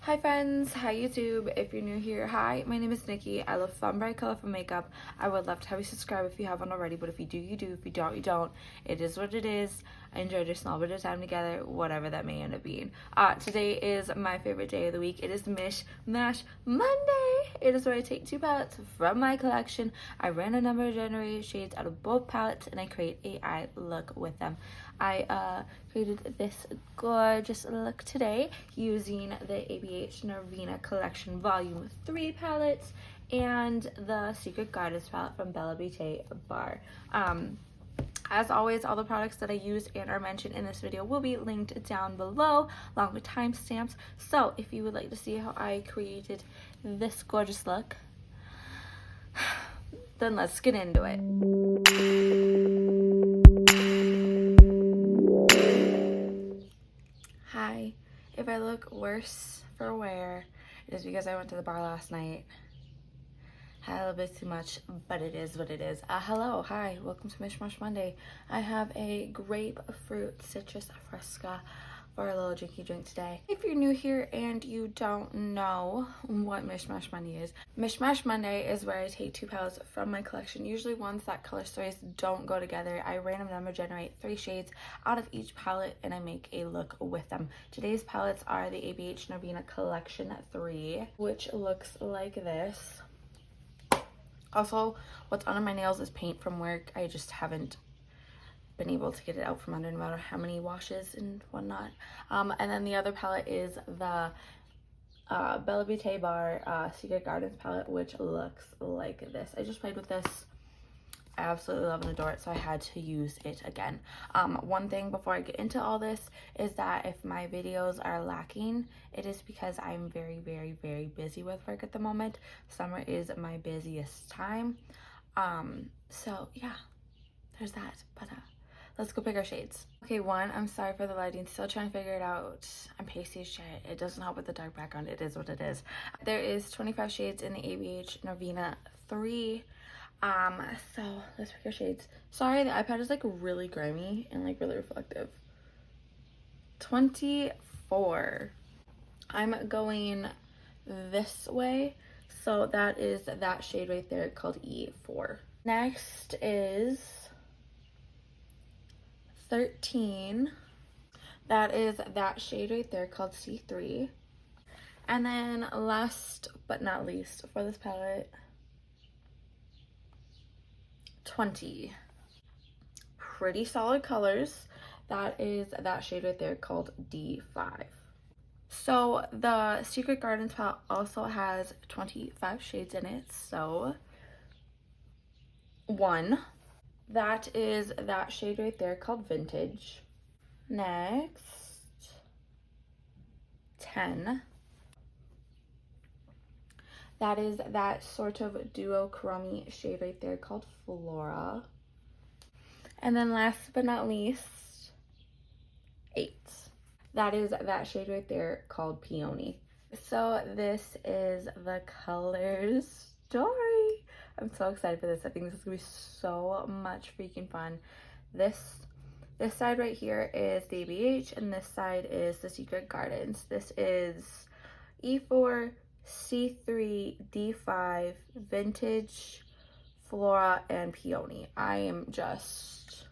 Hi friends, hi YouTube. If you're new here, hi, my name is Nikki. I love fun, bright, colorful makeup. I would love to have you subscribe if you haven't already, but if you do, you do. If you don't, you don't. It is what it is. I enjoyed a small bit of time together, whatever that may end up being. Today is my favorite day of the week. It is Mish Mash Monday. It is where I take 2 palettes from my collection. I random number generate shades out of both palettes and I create a eye look with them. I created this gorgeous look today using the ABH Norvina collection volume 3 palettes and the Secret Gardens palette from BellaBeauteBar. As always, all the products that I use and are mentioned in this video will be linked down below along with timestamps. So if you would like to see how I created this gorgeous look, then let's get into it. Hi, if I look worse for wear, it is because I went to the bar last night. Had a little bit too much, but it is what it is. Hello, hi, welcome to Mish Mash Monday. I have a grapefruit citrus fresca for a little drinky drink today. If you're new here and you don't know what Mish Mash Monday is, Mish Mash Monday is where I take 2 palettes from my collection, usually ones that color stories don't go together. I random number generate 3 shades out of each palette and I make a look with them. Today's palettes are the ABH Norvina Collection 3, which looks like this. Also, what's under my nails is paint from work. I just haven't been able to get it out from under no matter how many washes and whatnot. And then the other palette is the BellaBeauteBar Secret Gardens palette, which looks like this. I just played with this. I absolutely love and adore it, so I had to use it again. One thing before I get into all this is that if my videos are lacking, it is because I'm very, very, very busy with work at the moment. Summer is my busiest time. So yeah, there's that. But let's go pick our shades. Okay, one, I'm sorry for the lighting. Still trying to figure it out. I'm pasty as shit. It doesn't help with the dark background. It is what it is. There is 25 shades in the ABH Norvina 3. So let's pick our shades. Sorry, the iPad is like really grimy and like really reflective. 24. I'm going this way. So that is that shade right there called E4. Next is 13. That is that shade right there called C3. And then last but not least for this palette, 20. Pretty solid colors. That is that shade right there called D5. So the Secret Gardens palette also has 25 shades in it. So 1. That is that shade right there called Vintage. Next, 10. That is that sort of duochrome shade right there called Flora. And then last but not least, 8. That is that shade right there called Peony. So this is the color story. I'm so excited for this. I think this is gonna be so much freaking fun. This side right here is the ABH and this side is the Secret Gardens. This is E4, C3, D5, Vintage, Flora, and Peony. I am just,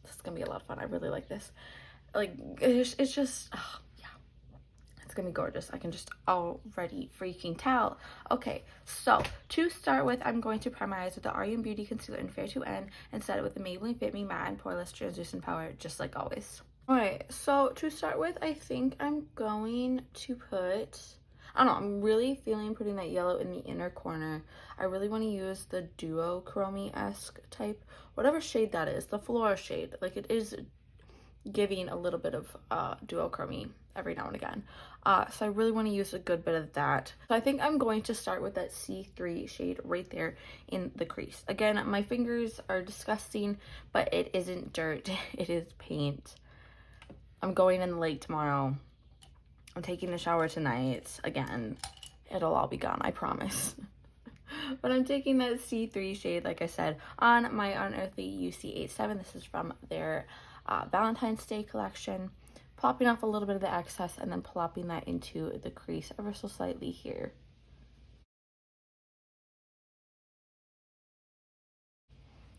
this is gonna be a lot of fun. I really like this. Like, it's just, oh, yeah, it's gonna be gorgeous. I can just already freaking tell. Okay, so to start with, I'm going to prime my eyes with the REM Beauty Concealer in Fair to End and set it with the Maybelline Fit Me Matte and Poreless Translucent Powder, just like always. Alright, so to start with, I think I'm going to put, I don't know, I'm really feeling putting that yellow in the inner corner. I really want to use the duochrome-esque type, whatever shade that is, the Flora shade. Like, it is giving a little bit of duochrome every now and again. So I really want to use a good bit of that. So I think I'm going to start with that C3 shade right there in the crease. Again, my fingers are disgusting, but it isn't dirt, it is paint. I'm going in late tomorrow. I'm taking a shower tonight. Again, it'll all be gone, I promise. But I'm taking that C3 shade, like I said, on my Unearthly UC87. This is from their Valentine's Day collection. plopping off a little bit of the excess and then plopping that into the crease ever so slightly here.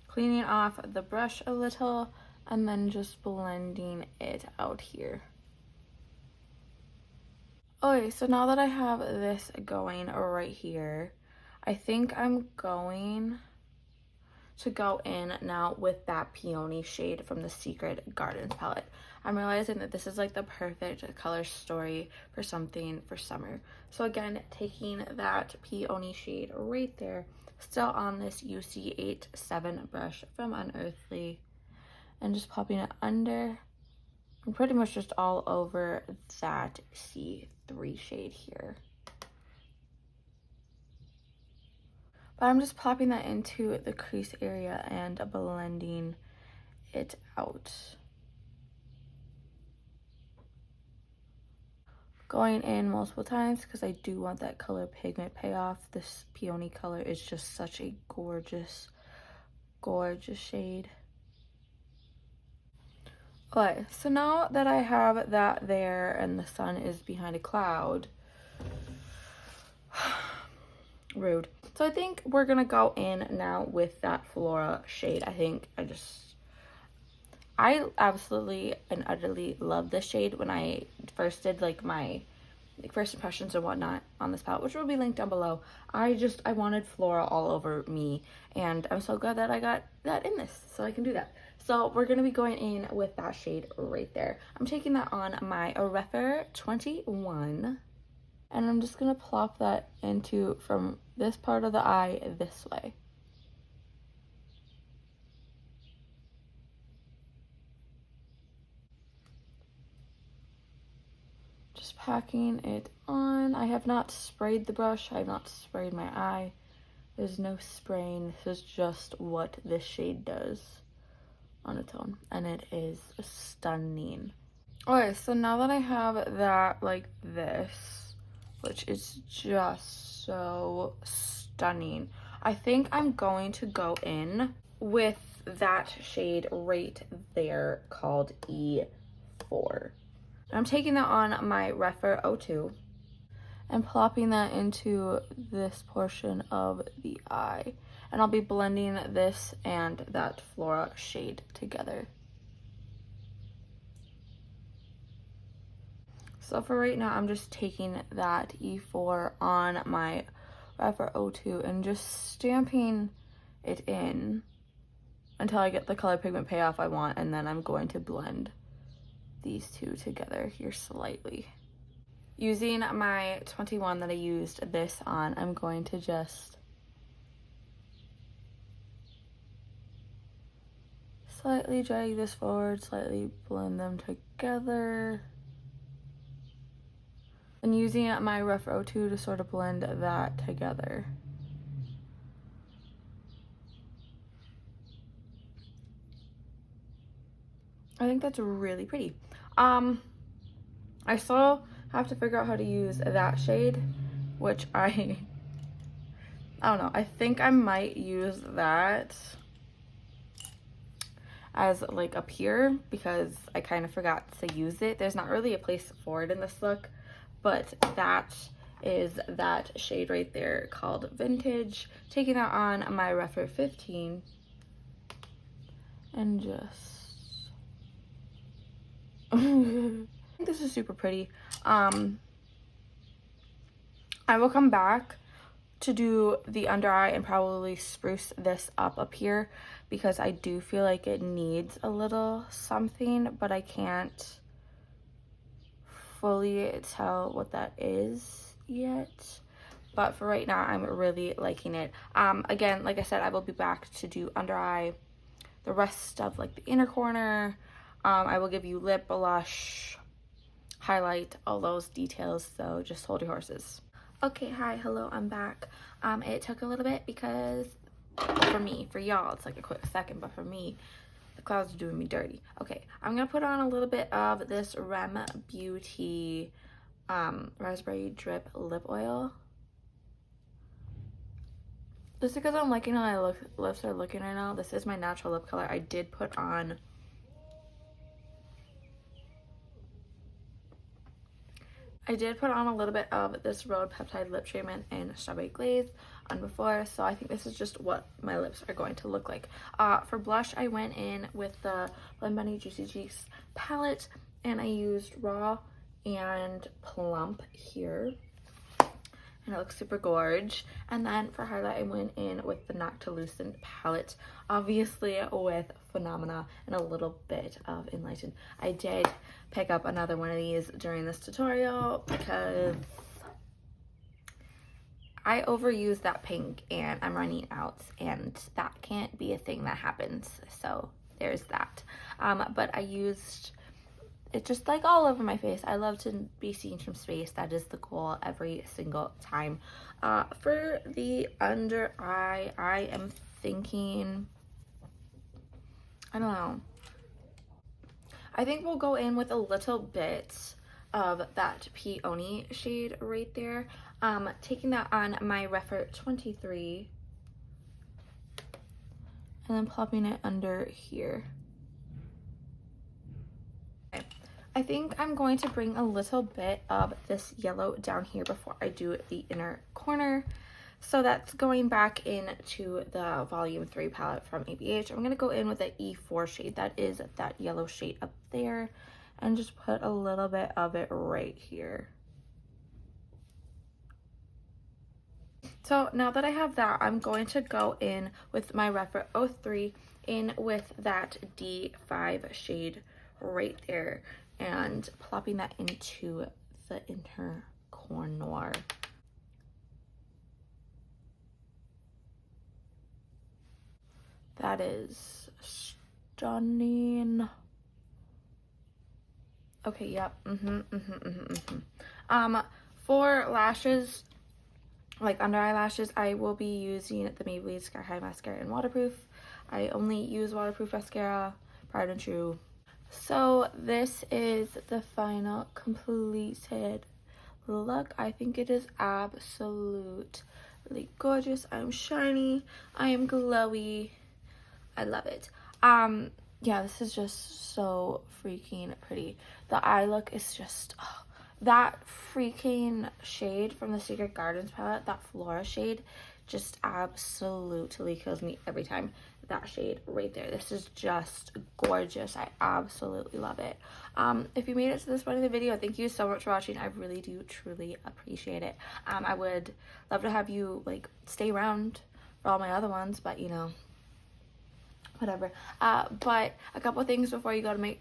Cleaning off the brush a little and then just blending it out here. Okay, so now that I have this going right here, I think I'm going to go in now with that peony shade from the Secret Gardens palette. I'm realizing that this is like the perfect color story for something for summer. So again, taking that peony shade right there, still on this UC87 brush from Unearthly, and just popping it under and pretty much just all over that C3 shade here. But I'm just plopping that into the crease area and blending it out. Going in multiple times because I do want that color pigment payoff. This peony color is just such a gorgeous, gorgeous shade. Okay, so now that I have that there and the sun is behind a cloud, rude. So I think we're gonna go in now with that Flora shade. I absolutely and utterly love this shade. When I first did like my first impressions and whatnot on this palette, which will be linked down below, I wanted Flora all over me, and I'm so glad that I got that in this, so I can do that. So we're gonna be going in with that shade right there. I'm taking that on my Refer 21, and I'm just gonna plop that into from this part of the eye this way. Just packing it on. I have not sprayed the brush. I have not sprayed my eye. There's no spraying. This is just what this shade does on its own, and it is stunning. Okay, so now that I have that like this, which is just so stunning, I think I'm going to go in with that shade right there called E4. I'm taking that on my Refer 02 and plopping that into this portion of the eye. And I'll be blending this and that Flora shade together. So for right now, I'm just taking that E4 on my Refer 02 and just stamping it in until I get the color pigment payoff I want, and then I'm going to blend these two together here slightly. Using my 21 that I used this on, I'm going to just slightly drag this forward, slightly blend them together. And using my Refer 02 to sort of blend that together. I think that's really pretty. I still have to figure out how to use that shade, which I don't know. I think I might use that as like up here because I kind of forgot to use it. There's not really a place for it in this look, but that is that shade right there called Vintage. Taking that on my Refer 15 and just this is super pretty. I will come back to do the under eye and probably spruce this up here because I do feel like it needs a little something, but I can't fully tell what that is yet. But for right now, I'm really liking it. Again, like I said, I will be back to do under eye, the rest of like the inner corner. I will give you lip, blush, highlight, all those details, so just hold your horses. Okay, hi, hello, I'm back. It took a little bit because, for me, for y'all, it's like a quick second, but for me, the clouds are doing me dirty. Okay, I'm gonna put on a little bit of this Rem Beauty Raspberry Drip Lip Oil. Just because I'm liking how my lips are looking right now. This is my natural lip color. I did put on I did put on a little bit of this Rhode Peptide Lip Treatment in Strawberry Glaze on before, so I think this is just what my lips are going to look like. For blush, I went in with the Blend Bunny Juicy Cheeks palette, and I used Raw and Plump here, and it looks super gorge. And then for highlight, I went in with the Noctilucent palette, obviously with Phenomena and a little bit of Enlighten. I did pick up another one of these during this tutorial because I overused that pink and I'm running out, and that can't be a thing that happens, so there's that. But I used it just like all over my face. I love to be seen from space. That is the goal every single time. For the under eye, I am thinking, I don't know, I think we'll go in with a little bit of that Peony shade right there. Taking that on my Refer 23 and then plopping it under here. Okay. I think I'm going to bring a little bit of this yellow down here before I do the inner corner. So that's going back into the Volume 3 palette from ABH. I'm going to go in with the E4 shade. That is that yellow shade up there. And just put a little bit of it right here. So now that I have that, I'm going to go in with my Refer 03 in with that D5 shade right there and plopping that into the inner corner. That is stunning. Okay, yep. For lashes, like under eyelashes, I will be using the Maybelline Sky High Mascara in waterproof. I only use waterproof mascara, Tried and True. So this is the final completed look. I think it is absolutely gorgeous. I'm shiny. I am glowy. I love it. Yeah, this is just so freaking pretty. The eye look is just, oh, that freaking shade from the Secret Gardens palette, that Flora shade, just absolutely kills me every time. That shade right there. This is just gorgeous. I absolutely love it. If you made it to this point of the video, thank you so much for watching. I really do truly appreciate it. I would love to have you like stay around for all my other ones, but you know, whatever. But a couple things before you go, make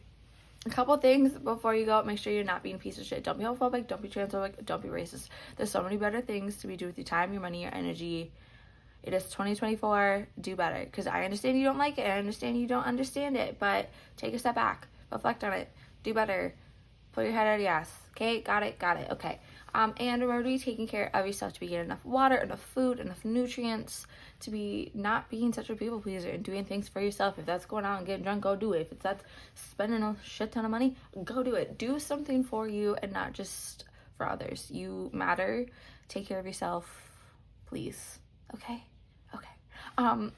sure you're not being a piece of shit. Don't be homophobic, don't be transphobic, don't be racist. There's so many better things to be doing with your time, your money, your energy. It is 2024. Do better. Because I understand you don't like it. I understand you don't understand it. But take a step back. Reflect on it. Do better. Put your head out of your ass. Okay? Got it? Got it. Okay. And remember to be taking care of yourself, to be getting enough water, enough food, enough nutrients, to be not being such a people pleaser and doing things for yourself. If that's going out and getting drunk, go do it. If that's spending a shit ton of money, go do it. Do something for you and not just for others. You matter. Take care of yourself, please. Okay? Okay.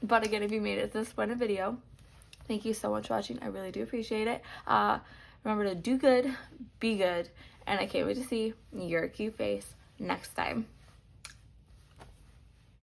But again, if you made it to this point of the video, thank you so much for watching. I really do appreciate it. Remember to do good, be good, and I can't wait to see your cute face next time.